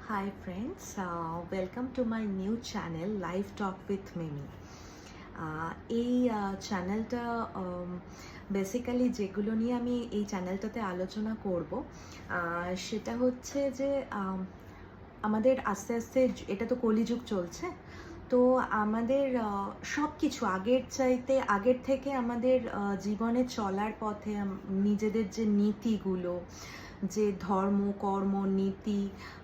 Hi friends, welcome to my new channel Live Talk with Mimi. এই চ্যানেলটা basically যেগুলো নিয়ে আমি এই চ্যানেলটাতে আলোচনা করব সেটা হচ্ছে যে আমাদের আস্তে আস্তে এটা তো কলিযুগ চলছে, তো আমাদের সব কিছু আগের থেকে আমাদের জীবনে চলার পথে নিজেদের যে নীতিগুলো, যে ধর্ম কর্ম নীতি,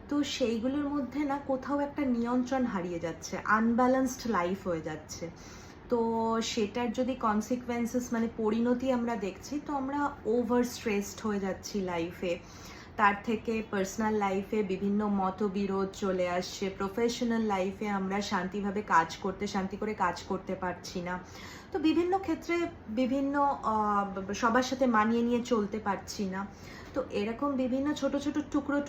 তো সেইগুলোর মধ্যে না কোথাও একটা নিয়ন্ত্রণ হারিয়ে যাচ্ছে, আনব্যালেন্সড লাইফ হয়ে যাচ্ছে। তো সেটার যদি কনসিকুয়েন্সেস মানে পরিণতি আমরা দেখছি, তো আমরা ওভার স্ট্রেসড হয়ে যাচ্ছি লাইফে। তার থেকে পার্সোনাল লাইফে বিভিন্ন মতবিরোধ চলে আসছে, প্রফেশনাল লাইফে আমরা শান্তি করে কাজ করতে পারছি না। তো বিভিন্ন ক্ষেত্রে বিভিন্ন সবার সাথে মানিয়ে নিয়ে চলতে পারছি না। তো এরকম বিভিন্ন ছোট ছোট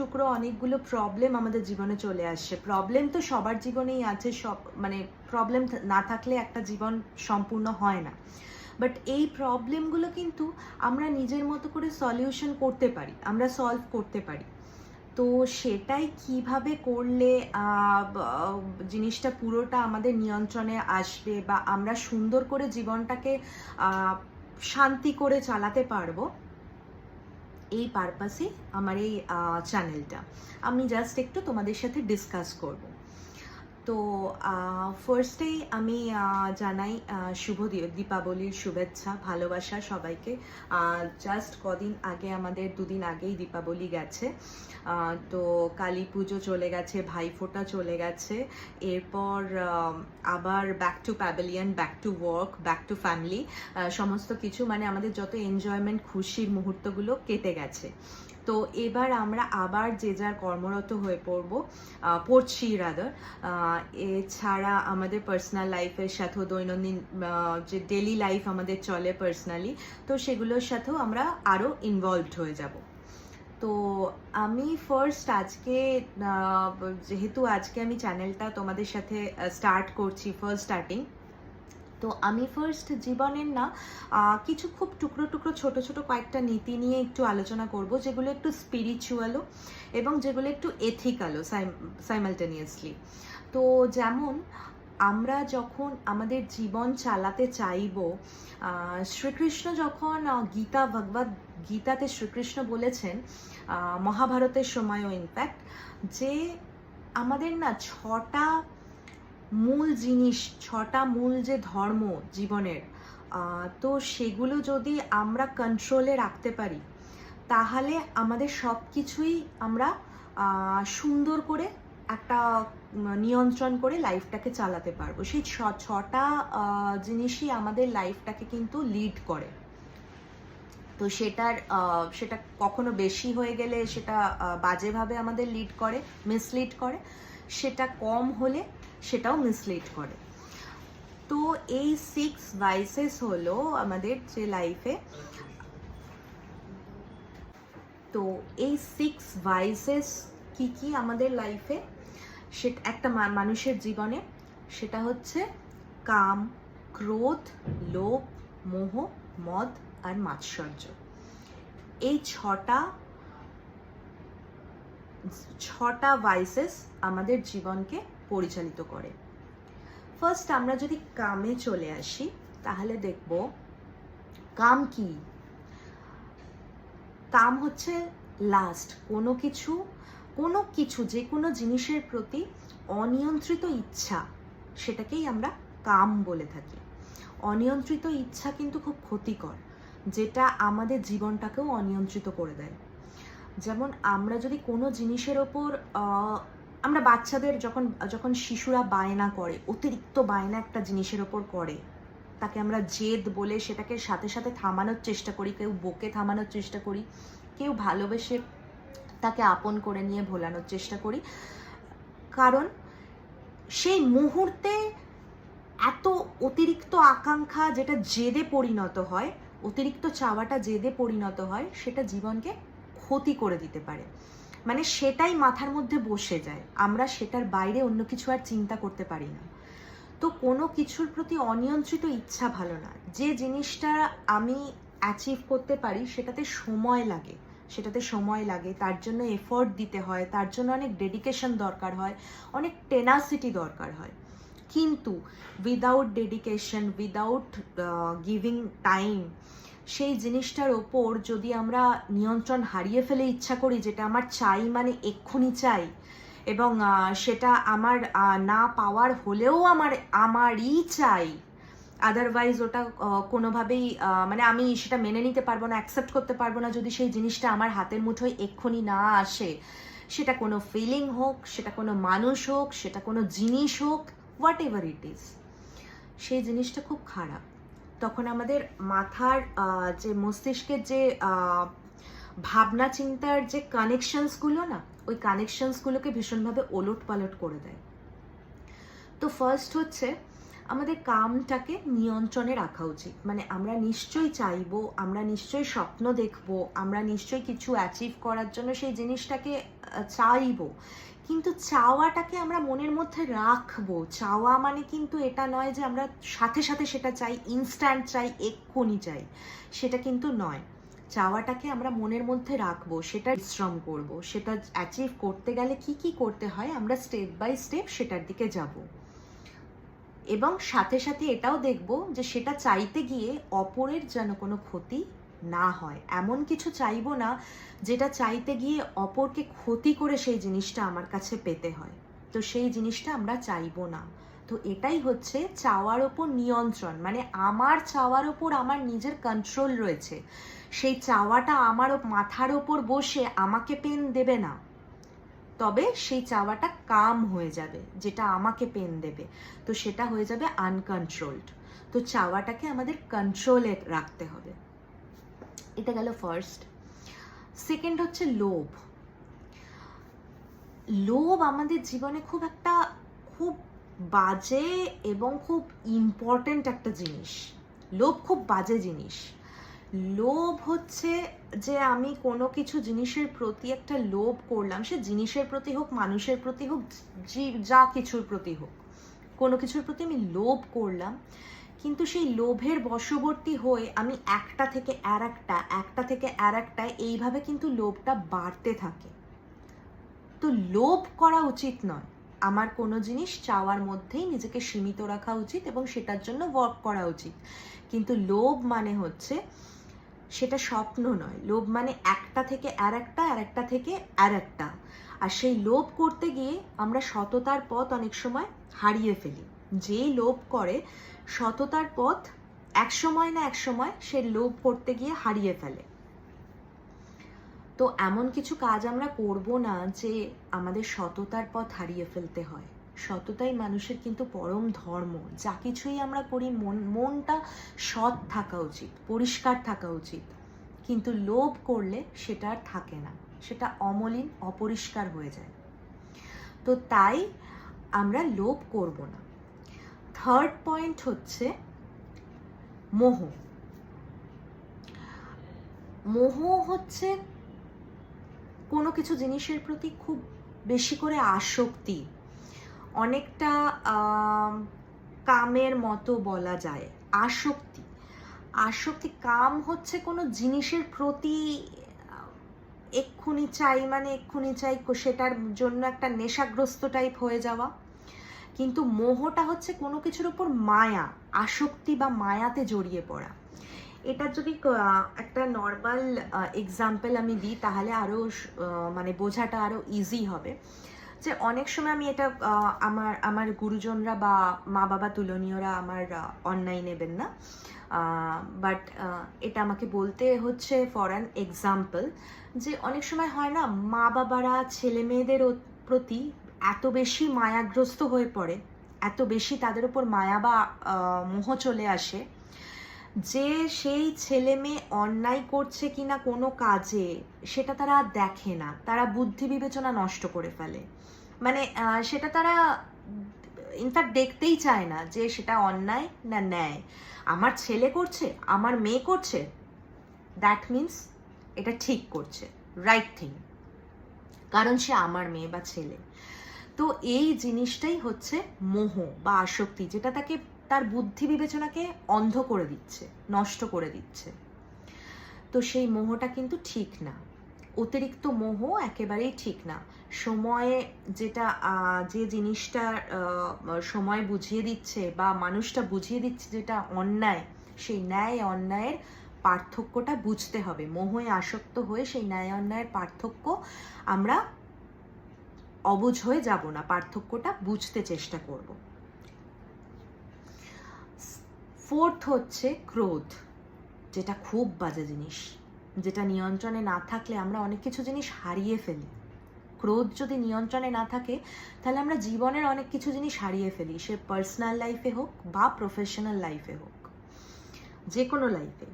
টুকরো অনেকগুলো প্রবলেম আমাদের জীবনে চলে আসছে। প্রবলেম তো সবার জীবনেই আছে, মানে প্রবলেম না থাকলে একটা জীবন সম্পূর্ণ হয় না। বাট এই প্রবলেমগুলো কিন্তু আমরা নিজের মতো করে সলিউশন করতে পারি, আমরা সলভ করতে পারি। তো সেটাই কিভাবে করলে জিনিসটা পুরোটা আমাদের নিয়ন্ত্রণে আসবে বা আমরা সুন্দর করে জীবনটাকে শান্তি করে চালাতে পারবো, এই পারপাসে আমার এই চ্যানেলটা। আমি জাস্ট একটু তোমাদের সাথে ডিসকাস করব। তো ফার্স্টেই আমি জানাই শুভ দীপাবলির শুভেচ্ছা, ভালোবাসা সবাইকে। জাস্ট আমাদের দুদিন আগেই দীপাবলি গেছে। তো কালী পুজো চলে গেছে, ভাইফোঁটা চলে গেছে, এরপর আবার back to pavilion, back to work, back to family, সমস্ত কিছু মানে আমাদের যত এনজয়মেন্ট খুশির মুহূর্তগুলো কেটে গেছে। তো এবার আমরা আবার যে যার কর্মরত হয়ে পড়ছি রাদার। এছাড়া আমাদের পার্সোনাল লাইফের সাথেও দৈনন্দিন যে ডেলি লাইফ আমাদের চলে পার্সোনালি, তো সেগুলোর সাথেও আমরা আরও ইনভলভড হয়ে যাব। তো আমি ফার্স্ট যেহেতু আজকে আমি চ্যানেলটা তোমাদের সাথে স্টার্ট করছি, স্টার্টিং, তো আমি ফার্স্ট জীবনের না কিছু খুব টুকরো ছোট ছোট কয়েকটা নীতি নিয়ে একটু আলোচনা করব, যেগুলো একটু স্পিরিচুয়ালও এবং যেগুলো একটু এথিক্যালও সাইমালটেনিয়াসলি। তো যেমন আমরা যখন আমাদের জীবন চালাতে চাইব, শ্রীকৃষ্ণ যখন গীতাতে শ্রীকৃষ্ণ বলেছেন, মহাভারতের সময়ও ইনফ্যাক্ট, যে আমাদের না ছটা মূল যে ধর্ম জীবনের, তো সেগুলো যদি আমরা কন্ট্রোলে রাখতে পারি, তাহলে আমাদের সব কিছুই আমরা সুন্দর করে একটা নিয়ন্ত্রণ করে লাইফটাকে চালাতে পারবো। সেই ছটা জিনিসই আমাদের লাইফটাকে কিন্তু লিড করে। তো সেটা কখনো বেশি হয়ে গেলে সেটা বাজেভাবে আমাদের মিসলিড করে, সেটা কম হলে সেটাও মিসলিড করে। তো এই 6 ভাইসেস হলো আমাদের যে লাইফে, তো এই 6 ভাইসেস কি আমাদের লাইফে, সেটা একটা মানুষের জীবনে, সেটা হচ্ছে কাম, ক্রোধ, লোভ, মোহ, মদ আর মাৎসর্য। এই ছটা ভাইসেস আমাদের জীবনকে পরিচালিত করে। ফার্স্ট আমরা যদি কামে চলে আসি, তাহলে দেখব কাম কি। কাম হচ্ছে লাস্ট যে কোনো জিনিসের প্রতি অনিয়ন্ত্রিত ইচ্ছা, সেটাকেই আমরা কাম বলে থাকি। অনিয়ন্ত্রিত ইচ্ছা কিন্তু খুব ক্ষতিকর, যেটা আমাদের জীবনটাকেও অনিয়ন্ত্রিত করে দেয়। যেমন আমরা যদি কোনো জিনিসের ওপর আমরা বাচ্চাদের যখন শিশুরা বায়না করে, অতিরিক্ত বায়না একটা জিনিসের ওপর করে, তাকে আমরা জেদ বলে সেটাকে সাথে সাথে থামানোর চেষ্টা করি, কেউ বকে থামানোর চেষ্টা করি, কেউ ভালোবেসে তাকে আপন করে নিয়ে ভোলানোর চেষ্টা করি। কারণ সেই মুহূর্তে এত অতিরিক্ত আকাঙ্ক্ষা যেটা জেদে পরিণত হয়, অতিরিক্ত চাওয়াটা জেদে পরিণত হয়, সেটা জীবনকে ক্ষতি করে দিতে পারে। মানে সেটাই মাথার মধ্যে বসে যায়, আমরা সেটার বাইরে অন্য কিছু আর চিন্তা করতে পারি না। তো কোনো কিছুর প্রতি অনিয়ন্ত্রিত ইচ্ছা ভালো না। যে জিনিসটা আমি অ্যাচিভ করতে পারি সেটাতে সময় লাগে, সেটাতে সময় লাগে, তার জন্য এফোর্ট দিতে হয়, তার জন্য অনেক ডেডিকেশন দরকার হয়, অনেক টেনাসিটি দরকার হয়। কিন্তু without dedication, without giving time, সেই জিনিসটার ওপর যদি আমরা নিয়ন্ত্রণ হারিয়ে ফেলে ইচ্ছা করি, যেটা আমার চাই মানে এক্ষুনি চাই, এবং সেটা আমার না পাওয়ার হলেও আমারই চাই, আদারওয়াইজ ওটা কোনোভাবেই মানে আমি সেটা মেনে নিতে পারবো না, অ্যাকসেপ্ট করতে পারবো না যদি সেই জিনিসটা আমার হাতের মুঠোয় এক্ষুনি না আসে। সেটা কোনো ফিলিং হোক, সেটা কোনো মানুষ হোক, সেটা কোনো জিনিস হোক, হোয়াট এভার ইট ইজ, সেই জিনিসটা খুব খারাপ। তখন আমাদের মাথার যে মস্তিষ্কের যে ভাবনা চিন্তার যে কানেকশনসগুলো না, ওই কানেকশনসগুলোকে ভীষণভাবে ওলট পালট করে দেয়। তো ফার্স্ট হচ্ছে আমাদের কামটাকে নিয়ন্ত্রণে রাখা উচিত। মানে আমরা নিশ্চয়ই চাইবো, আমরা নিশ্চয়ই স্বপ্ন দেখবো, আমরা নিশ্চয়ই কিছু অ্যাচিভ করার জন্য সেই জিনিসটাকে চাইবো, কিন্তু চাওয়াটাকে আমরা মনের মধ্যে রাখবো। চাওয়া মানে কিন্তু এটা নয় যে আমরা সাথে সাথে সেটা চাই, ইনস্ট্যান্ট চাই, এক্ষুনি চাই, সেটা কিন্তু নয়। চাওয়াটাকে আমরা মনের মধ্যে রাখবো, সেটা পরিশ্রম করবো, সেটা অ্যাচিভ করতে গেলে কি কি করতে হয় আমরা স্টেপ বাই স্টেপ সেটার দিকে যাব, এবং সাথে সাথে এটাও দেখব যে সেটা চাইতে গিয়ে অপরের যেন কোনো ক্ষতি না হয়। এমন কিছু চাইবো না যেটা চাইতে গিয়ে অপরকে ক্ষতি করে সেই জিনিসটা আমার কাছে পেতে হয়। তো সেই জিনিসটা আমরা চাইবো না। তো এটাই হচ্ছে চাওয়ার ওপর নিয়ন্ত্রণ। মানে আমার চাওয়ার ওপর আমার নিজের কন্ট্রোল রয়েছে। সেই চাওয়াটা আমার মাথার ওপর বসে আমাকে পেন দেবে না, তবে সেই চাওয়াটা কাম হয়ে যাবে, যেটা আমাকে পেন দেবে, তো সেটা হয়ে যাবে আনকন্ট্রোলড। তো চাওয়াটাকে আমাদের কন্ট্রোলে রাখতে হবে। এটা গেল ফার্স্ট। সেকেন্ড হচ্ছে লোভ। লোভ আমাদের জীবনে খুব বাজে এবং খুব ইম্পর্টেন্ট একটা জিনিস। লোভ খুব বাজে জিনিস। লোভ হচ্ছে যে আমি কোনো কিছু জিনিসের প্রতি একটা লোভ করলাম, সে জিনিসের প্রতি হোক, মানুষের প্রতি হোক, যা কিছুর প্রতি হোক, কোনো কিছুর প্রতি আমি লোভ করলাম, কিন্তু সেই লোভের বশবর্তী হয়ে আমি একটা থেকে আর একটা এইভাবে কিন্তু লোভটা বাড়তে থাকে। তো লোভ করা উচিত নয়। আমার কোনো জিনিস চাওয়ার মধ্যেই নিজেকে সীমিত রাখা উচিত এবং সেটার জন্য ওয়ার্ক করা উচিত। কিন্তু লোভ মানে হচ্ছে সেটা স্বপ্ন নয়। লোভ মানে একটা থেকে আর একটা থেকে আর একটা, আর সেই লোভ করতে গিয়ে আমরা সততার পথ অনেক সময় হারিয়ে ফেলি। যেই লোভ করে সততার পথ এক সময় না এক সময় সে লোভ করতে গিয়ে হারিয়ে ফেলে। তো এমন কিছু কাজ আমরা করব না যে আমাদের সততার পথ হারিয়ে ফেলতে হয়। সততাই মানুষের কিন্তু পরম ধর্ম। যা কিছুই আমরা করি মনটা সৎ থাকা উচিত, পরিষ্কার থাকা উচিত। কিন্তু লোভ করলে সেটা আর থাকে না, সেটা অমলিন, অপরিষ্কার হয়ে যায়। তো তাই আমরা লোভ করব না। থার্ড পয়েন্ট হচ্ছে মোহ। মোহ হচ্ছে কোনো কিছু জিনিসের প্রতি খুব বেশি করে আসক্তি, অনেকটা কামের মতো বলা যায়। আসক্তি কাম হচ্ছে কোনো জিনিসের প্রতি এক্ষুনি চাই, মানে এক্ষুনি চাই, সেটার জন্য একটা নেশাগ্রস্ত টাইপ হয়ে যাওয়া। কিন্তু মোহটা হচ্ছে কোনো কিছুর উপর মায়া, আসক্তি বা মায়াতে জড়িয়ে পড়া। এটা যদি একটা নর্মাল এক্সাম্পল আমি দিই তাহলে আরও মানে বোঝাটা আরও ইজি হবে। যে অনেক সময় আমি এটা আমার গুরুজনরা বা মা বাবা তুলনীয়রা আমার অন্যায় নেবেন না, বাট এটা আমাকে বলতে হচ্ছে ফর অ্যান এক্সাম্পল, যে অনেক সময় হয় না মা বাবারা ছেলে মেয়েদের প্রতি এত বেশি মায়াগ্রস্ত হয়ে পড়ে, এত বেশি তাদের উপর মায়া বা মোহ চলে আসে যে সেই ছেলে মেয়ে অন্যায় করছে কিনা কোনো কাজে সেটা তারা দেখে না, তারা বুদ্ধি বিবেচনা নষ্ট করে ফেলে। মানে সেটা তারা ইনফ্যাক্ট দেখতেই চায় না যে সেটা অন্যায় না ন্যায়। আমার ছেলে করছে, আমার মেয়ে করছে, দ্যাট মিনস এটা ঠিক করছে, রাইট থিং, কারণ সে আমার মেয়ে বা ছেলে। তো এই জিনিসটাই হচ্ছে মোহ বা আসক্তি, যেটা তাকে তার বুদ্ধি বিবেচনাকে অন্ধ করে দিচ্ছে, নষ্ট করে দিচ্ছে। তো সেই মোহটা কিন্তু ঠিক না। অতিরিক্ত মোহ একেবারেই ঠিক না। সময়ে যেটা যে জিনিসটা সময় বুঝিয়ে দিচ্ছে বা মানুষটা বুঝিয়ে দিচ্ছে যেটা অন্যায়, সেই ন্যায় অন্যায়ের পার্থক্যটা বুঝতে হবে। মোহে আসক্ত হয়ে সেই ন্যায় অন্যায়ের পার্থক্য আমরা অবুঝ হয়ে যাব না, পার্থক্যটা বুঝতে চেষ্টা করব। ফোর্থ হচ্ছে ক্রোধ, যেটা খুব বাজে জিনিস, যেটা নিয়ন্ত্রণে না থাকলে আমরা অনেক কিছু জিনিস হারিয়ে ফেলি। ক্রোধ যদি নিয়ন্ত্রণে না থাকে তাহলে আমরা জীবনের অনেক কিছু জিনিস হারিয়ে ফেলি, সে পার্সোনাল লাইফে হোক বা প্রফেশনাল লাইফে হোক, যে কোনো লাইফে।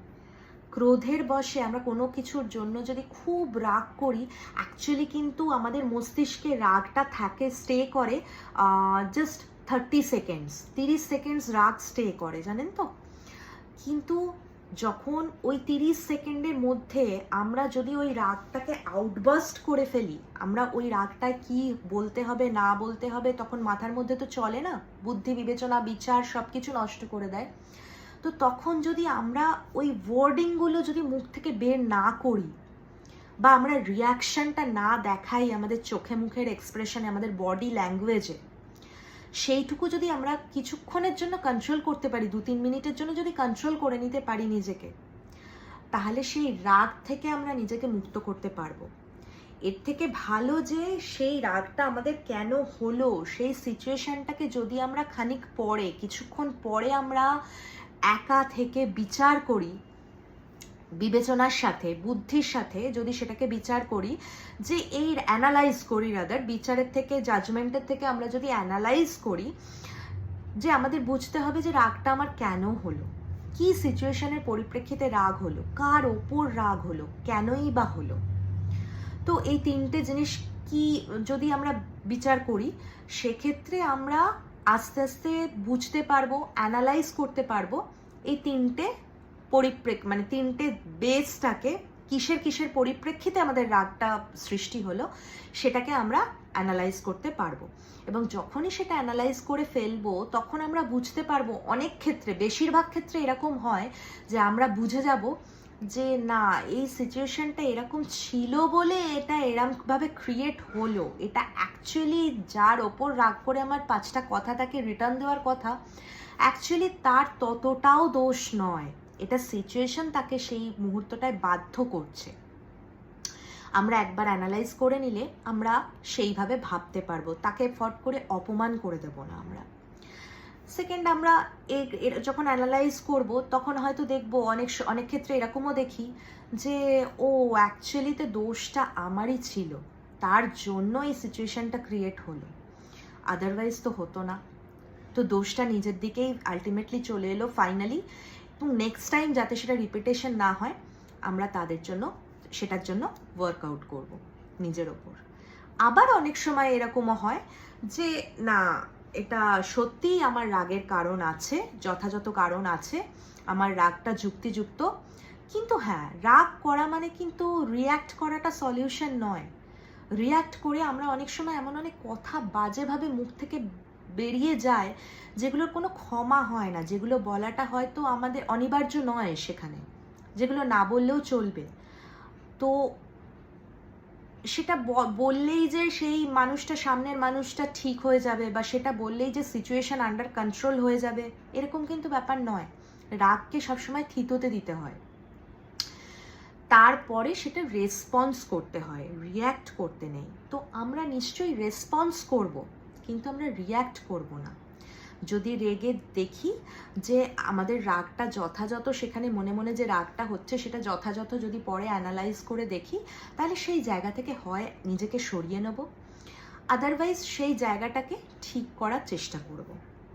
ক্রোধের বশে আমরা কোনো কিছুর জন্য যদি খুব রাগ করি, অ্যাকচুয়ালি কিন্তু আমাদের মস্তিষ্কে রাগটা থাকে, স্টে করে জাস্ট 30 সেকেন্ডস, 30 সেকেন্ডস রাগ স্টে করে, জানেন তো। কিন্তু যখন ওই 30 সেকেন্ডের মধ্যে আমরা যদি ওই রাগটাকে আউটবাস্ট করে ফেলি, আমরা ওই রাগটায় কি বলতে হবে না বলতে হবে তখন মাথার মধ্যে তো চলে না, বুদ্ধি বিবেচনা বিচার সব কিছু নষ্ট করে দেয়। তো তখন যদি আমরা ওই ওয়ার্ডিংগুলো যদি মুখ থেকে বের না করি বা আমরা রিয়াকশনটা না দেখাই আমাদের চোখে মুখের এক্সপ্রেশনে, আমাদের বডি ল্যাঙ্গুয়েজে, সেইটুকু যদি আমরা কিছুক্ষণের জন্য কন্ট্রোল করতে পারি, 2-3 মিনিটের জন্য যদি কন্ট্রোল করে নিতে পারি নিজেকে, তাহলে সেই রাগ থেকে আমরা নিজেকে মুক্ত করতে পারবো। এর থেকে ভালো যে সেই রাগটা আমাদের কেন হলো সেই সিচুয়েশনটাকে যদি আমরা খানিক পরে, কিছুক্ষণ পরে আমরা একা থেকে বিচার করি, বিবেচনার সাথে বুদ্ধির সাথে যদি সেটাকে বিচার করি, যে এই অ্যানালাইজ করি, রাদার বিচারের থেকে জাজমেন্টের থেকে আমরা যদি অ্যানালাইজ করি, যে আমাদের বুঝতে হবে যে রাগটা আমার কেন হলো, কি সিচুয়েশনের পরিপ্রেক্ষিতে রাগ হলো, কার ওপর রাগ হলো, কেনই বা হলো। তো এই 3টে জিনিস কি যদি আমরা বিচার করি, সেক্ষেত্রে আমরা আস্তে আস্তে বুঝতে পারবো, অ্যানালাইজ করতে পারবো এই 3টে মানে 3টে বেসটাকে, কিসের কিসের পরিপ্রেক্ষিতে আমাদের রাগটা সৃষ্টি হলো সেটাকে আমরা অ্যানালাইজ করতে পারবো। এবং যখনই সেটা অ্যানালাইজ করে ফেলবো তখন আমরা বুঝতে পারবো, অনেক ক্ষেত্রে, বেশিরভাগ ক্ষেত্রে এরকম হয় যে আমরা বুঝে যাব যে না, এই সিচুয়েশনটা এরকম ছিল বলে এটা এরকমভাবে ক্রিয়েট হলো, এটা অ্যাকচুয়ালি যার ওপর রাগ করে আমার 5টা কথা তাকে রিটার্ন দেওয়ার কথা, অ্যাকচুয়ালি তার ততটাও দোষ নয়, এটা সিচুয়েশন তাকে সেই মুহূর্তটায় বাধ্য করছে। আমরা একবার অ্যানালাইজ করে নিলে আমরা সেইভাবে ভাবতে পারবো, তাকে ফট করে অপমান করে দেবো না আমরা। সেকেন্ড, আমরা যখন অ্যানালাইজ করব তখন হয়তো দেখবো অনেক ক্ষেত্রে এরকমও দেখি যে ও অ্যাকচুয়ালিতে দোষটা আমারই ছিল, তার জন্য এই সিচুয়েশনটা ক্রিয়েট হলো, আদারওয়াইজ তো হতো না। তো দোষটা নিজের দিকেই আলটিমেটলি চলে এলো ফাইনালি। এবং নেক্সট টাইম যাতে সেটা রিপিটেশন না হয়, আমরা সেটার জন্য ওয়ার্কআউট করব নিজের ওপর। আবার অনেক সময় এরকমও হয় যে না, এটা সত্যিই আমার রাগের কারণ আছে, যথাযথ কারণ আছে, আমার রাগটা যুক্তিযুক্ত, কিন্তু হ্যাঁ, রাগ করা মানে কিন্তু রিয়্যাক্ট করাটা সলিউশন নয়। রিয়্যাক্ট করে আমরা অনেক সময় এমন অনেক কথা বাজেভাবে মুখ থেকে বেরিয়ে যায় যেগুলোর কোনো ক্ষমা হয় না, যেগুলো বলাটা হয়তো আমাদের অনিবার্য নয় সেখানে, যেগুলো না বললেও চলবে। তো সেটা বললেই যে সেই মানুষটা, সামনের মানুষটা ঠিক হয়ে যাবে, বা সেটা বললেই যে সিচুয়েশন আন্ডার কন্ট্রোল হয়ে যাবে, এরকম কিন্তু ব্যাপার নয়। রাগকে সবসময় থিতোতে দিতে হয়, তারপরে সেটা রেসপন্স করতে হয়, রিয়্যাক্ট করতে নেই। তো আমরা নিশ্চয়ই রেসপন্স করব, কিন্তু আমরা রিয়্যাক্ট করব না। যদি রেগে দেখি যে আমাদের রাগটা যথাযথ, সেখানে মনে মনে যে রাগটা হচ্ছে সেটা যথাযথ যদি পরে অ্যানালাইজ করে দেখি, তাহলে সেই জায়গা থেকে হয় নিজেকে সরিয়ে নেব, আদারওয়াইজ সেই জায়গাটাকে ঠিক করার চেষ্টা করব,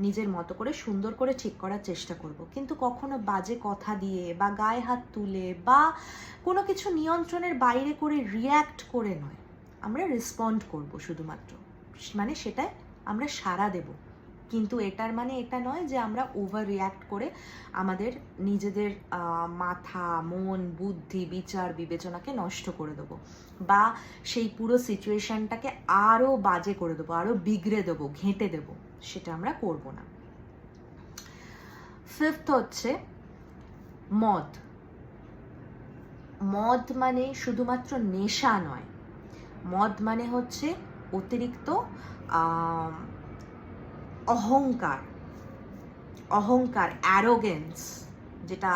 নিজের মতো করে সুন্দর করে ঠিক করার চেষ্টা করব। কিন্তু কখনো বাজে কথা দিয়ে বা গায়ে হাত তুলে বা কোনো কিছু নিয়ন্ত্রণের বাইরে করে রিয়্যাক্ট করে নয়, আমরা রেসপন্ড করব শুধুমাত্র, মানে সেটাই আমরা সাড়া দেব। কিন্তু এটার মানে এটা নয় যে আমরা ওভার রিয়্যাক্ট করে আমাদের নিজেদের মাথা, মন, বুদ্ধি, বিচার বিবেচনাকে নষ্ট করে দেবো, বা সেই পুরো সিচুয়েশনটাকে আরও বাজে করে দেবো, আরও বিগড়ে দেবো, ঘেঁটে দেবো, সেটা আমরা করব না। ফিফথ হচ্ছে মদ। মদ মানে শুধুমাত্র নেশা নয়, মদ মানে হচ্ছে অতিরিক্ত অহংকার, অহংকার, অ্যারোগেন্স, যেটা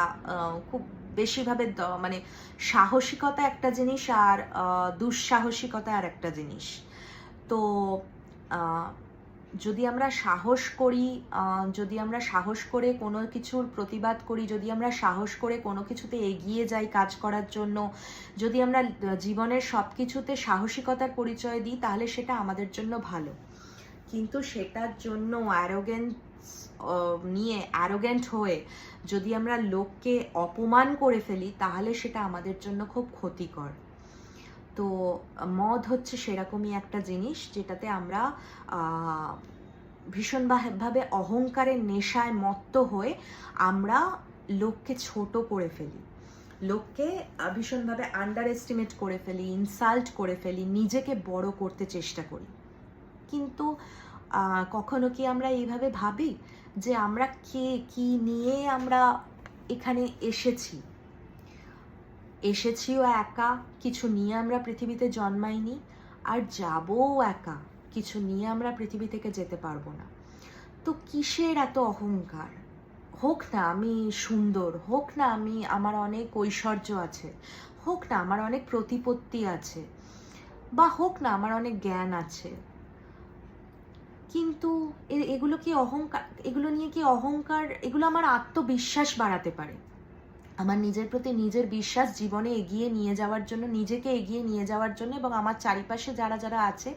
খুব বেশিভাবে মানে সাহসিকতা একটা জিনিস আর দুঃসাহসিকতা আর একটা জিনিস। তো যদি আমরা সাহস করি, যদি আমরা সাহস করে কোনো কিছুর প্রতিবাদ করি, যদি আমরা সাহস করে কোনো কিছুতে এগিয়ে যাই কাজ করার জন্য, যদি আমরা জীবনের সব কিছুতে সাহসিকতার পরিচয় দিই, তাহলে সেটা আমাদের জন্য ভালো। কিন্তু সেটার জন্য অ্যারোগেন্ট হয়ে যদি আমরা লোককে অপমান করে ফেলি, তাহলে সেটা আমাদের জন্য খুব ক্ষতিকর। তো মদ হচ্ছে সেরকমই একটা জিনিস যেটাতে আমরা ভীষণভাবে অহংকারের নেশায় মত্ত হয়ে আমরা লোককে ছোট করে ফেলি, লোককে ভীষণভাবে আন্ডার এস্টিমেট করে ফেলি, ইনসাল্ট করে ফেলি, নিজেকে বড় করতে চেষ্টা করি। কিন্তু কখনো কি আমরা এইভাবে ভাবি যে আমরা কে, কি নিয়ে আমরা এখানে এসেছিও একা, কিছু নিয়ে আমরা পৃথিবীতে জন্মাইনি, আর যাবও একা, কিছু নিয়ে আমরা পৃথিবী থেকে যেতে পারবো না। তো কিসের এত অহংকার? হোক না আমি সুন্দর, হোক না আমার অনেক ঐশ্বর্য আছে, হোক না আমার অনেক প্রতিপত্তি আছে, বা হোক না আমার অনেক জ্ঞান আছে, কিন্তু এগুলো কি অহংকার? এগুলো নিয়ে কি অহংকার? এগুলো আমার আত্মবিশ্বাস বাড়াতে পারে, আমার নিজের প্রতি নিজের বিশ্বাস জীবনে এগিয়ে নিয়ে যাওয়ার জন্য, নিজেকে এগিয়ে নিয়ে যাওয়ার জন্য, এবং আমার চারিপাশে যারা যারা আছে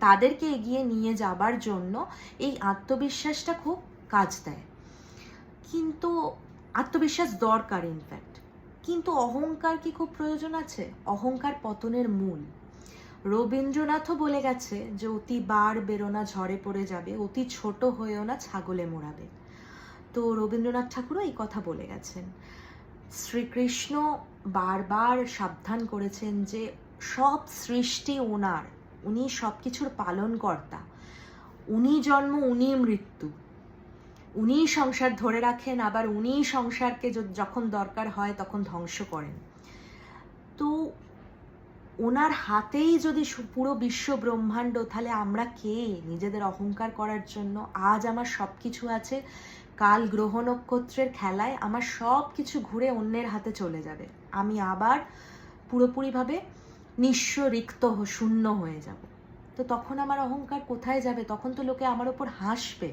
তাদেরকে এগিয়ে নিয়ে যাবার জন্য এই আত্মবিশ্বাসটা খুব কাজ দেয়। কিন্তু আত্মবিশ্বাস দরকার ইনফ্যাক্ট, কিন্তু অহংকার কি খুব প্রয়োজন আছে? অহংকার পতনের মূল। রবীন্দ্রনাথও বলে গেছে যে অতি বার বেরোনা ঝড়ে পড়ে যাবে, অতি ছোট হয়েও না ছাগলে মোড়াবে। তো রবীন্দ্রনাথ ঠাকুরও এই কথা বলে গেছেন। শ্রীকৃষ্ণ বারবার সাবধান করেছেন যে সব সৃষ্টি ওনার, উনি সব কিছুর পালনকর্তা, উনি জন্ম, উনি মৃত্যু, উনি সংসার ধরে রাখেন, আবার উনি সংসারকে যখন দরকার হয় তখন ধ্বংস করেন। তো ওনার হাতেই যদি পুরো বিশ্ব ব্রহ্মাণ্ড, তাহলে আমরা কে নিজেদের অহংকার করার জন্য? আজ আমার সব কিছু আছে, কাল গ্রহ নক্ষত্রের খেলায় আমার সব কিছু ঘুরে অন্যের হাতে চলে যাবে, আমি আবার পুরোপুরিভাবে নিঃস্ব, রিক্ত, শূন্য হয়ে যাব। তো তখন আমার অহংকার কোথায় যাবে? তখন তো লোকে আমার ওপর হাসবে।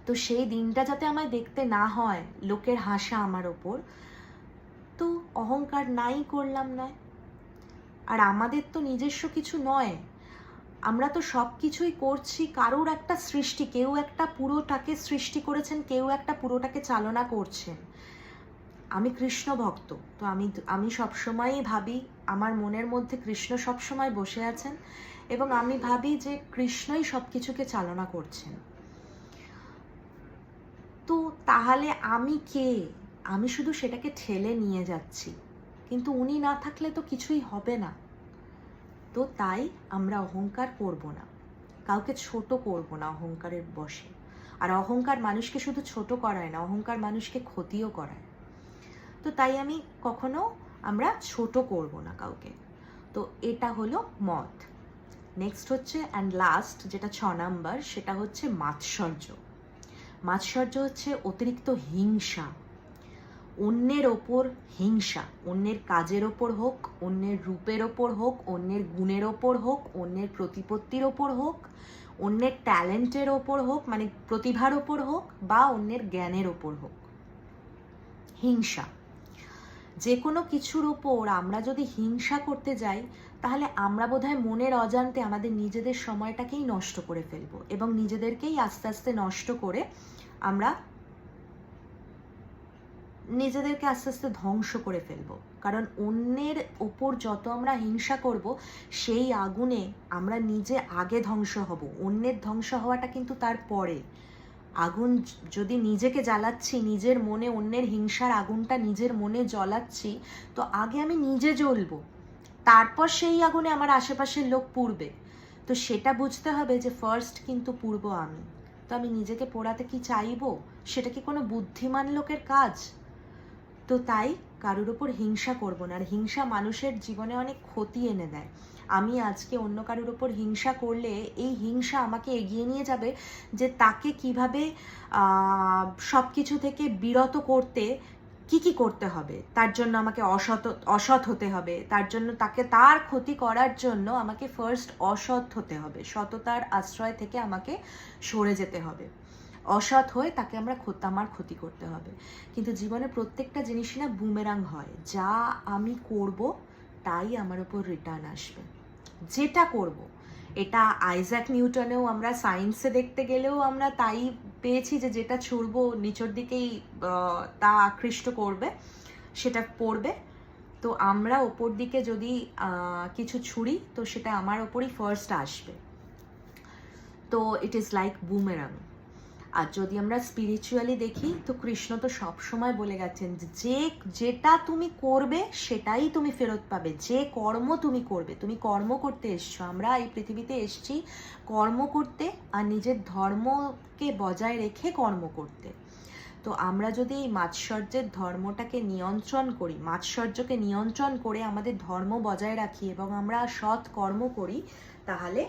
তো সেই দিনটা যাতে আমায় দেখতে না হয় লোকের হাসা আমার ওপর, তো অহংকার নাই করলাম না। আর আমাদের তো নিজস্ব কিছু নয়, আমরা তো সব কিছুই করছি কারোর একটা সৃষ্টি, কেউ একটা পুরোটাকে সৃষ্টি করেছেন, কেউ একটা পুরোটাকে চালনা করছেন। আমি কৃষ্ণ ভক্ত, তো আমি সবসময়ই ভাবি, আমার মনের মধ্যে কৃষ্ণ সবসময় বসে আছেন, এবং আমি ভাবি যে কৃষ্ণই সব কিছুকে চালনা করছেন। তো তাহলে আমি কে? আমি শুধু সেটাকে ঠেলে নিয়ে যাচ্ছি, কিন্তু উনি না থাকলে তো কিছুই হবে না। তো তাই আমরা অহংকার করব না, কাউকে ছোট করব না অহংকারের বশে। আর অহংকার মানুষকে শুধু ছোট করায় না, অহংকার মানুষকে ক্ষতিও করায়। তো তাই আমি কখনো আমরা ছোট করব না কাউকে। তো এটা হলো মদ। নেক্সট হচ্ছে অ্যান্ড লাস্ট, যেটা 6 নাম্বার, সেটা হচ্ছে মাৎসর্য। মাৎসর্য হচ্ছে অতিরিক্ত হিংসা, অন্যের ওপর হিংসা, অন্যের কাজের ওপর হোক, অন্যের রূপের ওপর হোক, অন্যের গুণের ওপর হোক, অন্যের প্রতিপত্তির ওপর হোক, অন্যের ট্যালেন্টের ওপর হোক, মানে প্রতিভার ওপর হোক, বা অন্যের জ্ঞানের ওপর হোক। হিংসা, যে কোনো কিছুর ওপর আমরা যদি হিংসা করতে যাই, তাহলে আমরা বোধহয় মনের অজান্তে আমাদের নিজেদের সময়টাকেই নষ্ট করে ফেলবো, এবং নিজেদেরকেই আস্তে আস্তে নষ্ট করে আমরা নিজেদেরকে আস্তে আস্তে ধ্বংস করে ফেলবো। কারণ অন্যের ওপর যত আমরা হিংসা করব, সেই আগুনে আমরা নিজে আগে ধ্বংস হব। অন্যের ধ্বংস হওয়াটা কিন্তু তারপরে। আগুন যদি নিজেকে জ্বালাচ্ছি, নিজের মনে অন্যের হিংসার আগুনটা নিজের মনে জ্বলাচ্ছি, তো আগে আমি নিজে জ্বলবো, তারপর সেই আগুনে আমার আশেপাশের লোক পুড়বে। তো সেটা বুঝতে হবে যে ফার্স্ট কিন্তু পুড়বো আমি। তো আমি নিজেকে পোড়াতে কি চাইবো? সেটা কি কোনো বুদ্ধিমান লোকের কাজ? তো তাই কারোর ওপর হিংসা করব না। আর হিংসা মানুষের জীবনে অনেক ক্ষতি এনে দেয়। আমি আজকে অন্য কারোর ওপর হিংসা করলে এই হিংসা আমাকে এগিয়ে নিয়ে যাবে যে তাকে কিভাবে সব কিছু থেকে বিরত করতে কি করতে হবে, তার জন্য আমাকে অসৎ হতে হবে, তার জন্য তার ক্ষতি করার জন্য আমাকে ফার্স্ট অসৎ হতে হবে, সততার আশ্রয় থেকে আমাকে সরে যেতে হবে, অসৎ হয়ে তাকে আমার ক্ষতি করতে হবে। কিন্তু জীবনে প্রত্যেকটা জিনিসই না বুমেরাং হয়, যা আমি করব তাই আমার উপর রিটার্ন আসবে, যেটা করব। এটা আইজ্যাক নিউটনেও আমরা সায়েন্সে দেখতে গেলেও আমরা তাই পেয়েছি যে যেটা ছুড়বো নিচের দিকেই তা আকৃষ্ট করবে, সেটা পড়বে। তো আমরা ওপর দিকে যদি কিছু ছুড়ি তো সেটা আমার ওপরই ফার্স্ট আসবে। তো ইট ইজ লাইক বুমেরাং। আর যদি আমরা স্পিরিচুয়ালি দেখি তো কৃষ্ণ তো সবসময় বলে গেছেন যে যেটা তুমি করবে সেটাই তুমি ফেরত পাবে, যে কর্ম তুমি করবে। তুমি কর্ম করতে এসছো, আমরা এই পৃথিবীতে এসছি কর্ম করতে আর নিজের ধর্মকে বজায় রেখে কর্ম করতে। তো আমরা যদি এই মাৎসর্যের ধর্মটাকে নিয়ন্ত্রণ করি, মাৎসর্যকে নিয়ন্ত্রণ করে আমাদের ধর্ম বজায় রাখি এবং আমরা সৎ কর্ম করি, তাহলে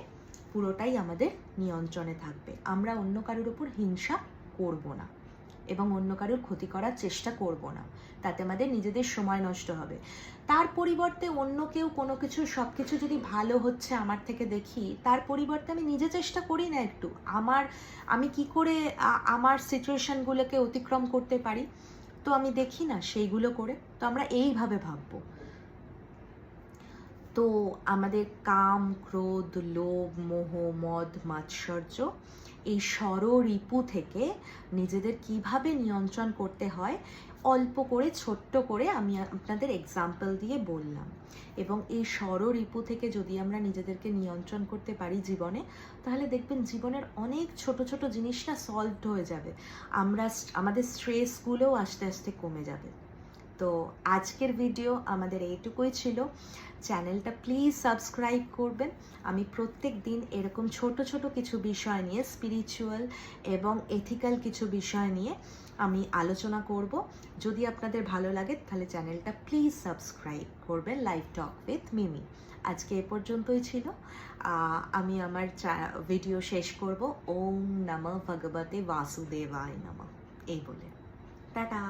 পুরোটাই আমাদের নিয়ন্ত্রণে থাকবে। আমরা অন্য কারোর উপর হিংসা করব না এবং অন্য কারোর ক্ষতি করার চেষ্টা করব না, তাতে আমাদের নিজেদের সময় নষ্ট হবে। তার পরিবর্তে অন্য কেউ কোনো কিছু সব কিছু যদি ভালো হচ্ছে আমার থেকে দেখি, তার পরিবর্তে আমি নিজে চেষ্টা করি না একটু আমি কি করে আমার সিচুয়েশনগুলোকে অতিক্রম করতে পারি, তো আমি দেখি না সেইগুলো করে। তো আমরা এইভাবে ভাববো। তো আমাদের কাম, ক্রোধ, লোভ, মোহ, মদ, মাৎসর্য এই ষড়রিপু থেকে নিজেদের কিভাবে নিয়ন্ত্রণ করতে হয় অল্প করে ছোট্ট করে আমি আপনাদের এক্সাম্পল দিয়ে বললাম। এবং এই ষড়রিপু থেকে যদি আমরা নিজেদেরকে নিয়ন্ত্রণ করতে পারি জীবনে, তাহলে দেখবেন জীবনের অনেক ছোট ছোট জিনিস না সলভড হয়ে যাবে, আমাদের স্ট্রেসগুলোও আস্তে আস্তে কমে যাবে। তো আজকের ভিডিও আমাদের এইটুকুই ছিল। চ্যানেলটা প্লিজ সাবস্ক্রাইব করবেন। আমি প্রত্যেক দিন এরকম ছোট ছোট কিছু বিষয় নিয়ে, স্পিরিচুয়াল এবং এথিক্যাল কিছু বিষয় নিয়ে আমি আলোচনা করব। যদি আপনাদের ভালো লাগে তাহলে চ্যানেলটা প্লিজ সাবস্ক্রাইব করবেন। লাইভ টক উইথ মিমি আজকে এ পর্যন্তই ছিল। আমি আমার ভিডিও শেষ করব ওম নমঃ ভগবতে বাসুদেবায় নমঃ এই বলে। টাটা।